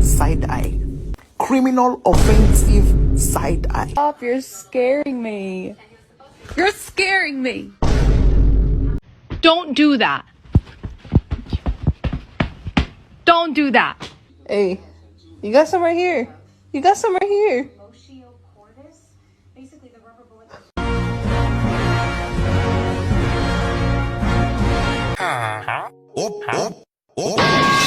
side eye. Criminal offensive side eye. Stop, you're scaring me. You're scaring me. Don't do that. Don't do that. Hey, you got some right here. You got some right here. Basically, the rubber bullet. Huh?